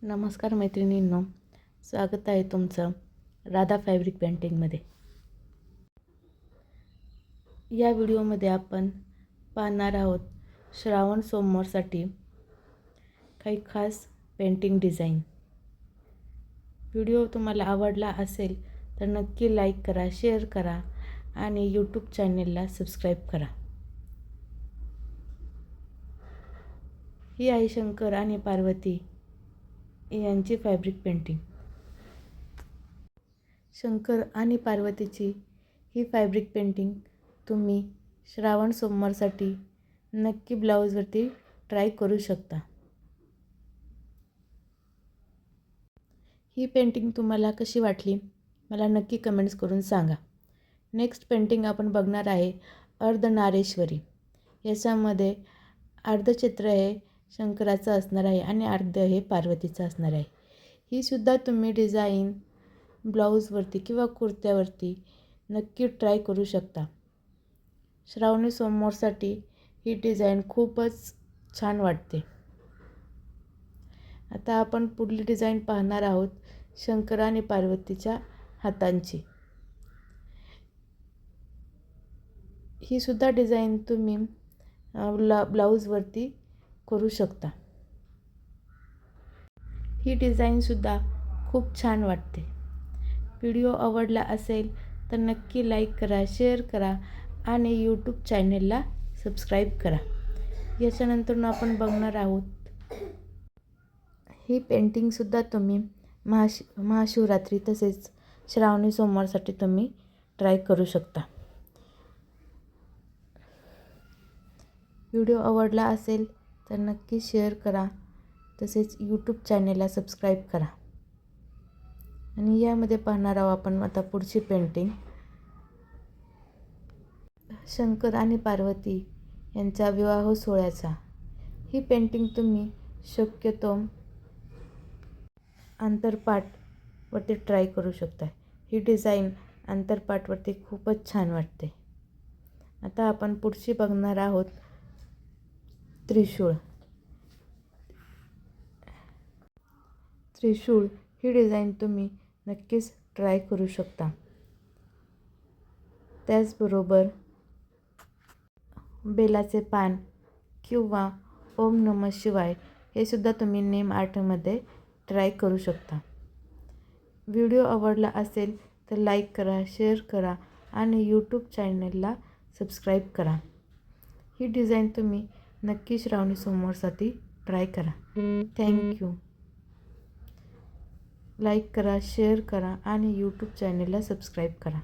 नमस्कार मैत्रिणींनो, स्वागत आहे तुमचं राधा फॅब्रिक पेंटिंगमध्ये. या व्हिडिओमध्ये आपण पाहणार आहोत श्रावण सोमवारसाठी काही खास पेंटिंग डिझाईन. व्हिडिओ तुम्हाला आवडला असेल तर नक्की लाईक करा, शेअर करा आणि यूट्यूब चॅनेलला सबस्क्राईब करा. ही आहे शंकर आणि पार्वती यांची फॅब्रिक पेंटिंग. शंकर आणि पार्वतीची ही फॅब्रिक पेंटिंग तुम्ही श्रावण सोमवारसाठी नक्की ब्लाऊजवरती ट्राय करू शकता. ही पेंटिंग तुम्हाला कशी वाटली मला नक्की कमेंट्स करून सांगा. नेक्स्ट पेंटिंग आपण बघणार आहे अर्धनारेश्वरी. याच्यामध्ये अर्धचित्र हे शंकराचं असणार आहे आणि अर्ध हे पार्वतीचं असणार आहे. ही सुद्धा तुम्ही डिझाईन ब्लाऊजवरती किंवा कुर्त्यावरती नक्की ट्राय करू शकता. श्रावणी सोमवारसाठी ही डिझाईन खूपच छान वाटते. आता आपण पुढली डिझाईन पाहणार आहोत शंकर आणि पार्वतीच्या हातांची. ही सुद्धा डिझाईन तुम्ही ब्लाऊजवरती करू शकता. ही डिझाईनसुद्धा खूप छान वाटते. व्हिडिओ आवडला असेल तर नक्की लाईक करा, शेअर करा आणि यूट्यूब चॅनेलला सबस्क्राईब करा. याच्यानंतर आपण बघणार आहोत ही पेंटिंगसुद्धा तुम्ही महाशिवरात्री तसेच श्रावणी सोमवारसाठी तुम्ही ट्राय करू शकता. व्हिडिओ आवडला असेल तर नक्की शेअर करा, तसेच यूट्यूब चॅनेलला सबस्क्राईब करा. आणि यामध्ये पाहणार आहोत आपण आता पुढची पेंटिंग शंकर आणि पार्वती यांचा विवाह सोहळ्याचा. ही पेंटिंग तुम्ही शक्यतो आंतरपाटवरती ट्राय करू शकता. ही डिझाईन आंतरपाटवरती खूपच छान वाटते. आता आपण पुढची बघणार आहोत त्रिशूळ. त्रिशूळ ही डिझाईन तुम्ही नक्कीच ट्राय करू शकता. त्याचबरोबर बेलाचे पान किंवा ओम नमः शिवाय हे सुद्धा तुम्ही नेम आर्टमध्ये ट्राय करू शकता. व्हिडिओ आवडला असेल तर लाईक करा, शेअर करा आणि यूट्यूब चॅनलला सबस्क्राईब करा. ही डिझाईन तुम्ही नक्की श्रावणी सोमवारसाठी ट्राय करा. थँक्यू. लाईक करा, शेअर करा आणि यूट्यूब चॅनलला सबस्क्राईब करा.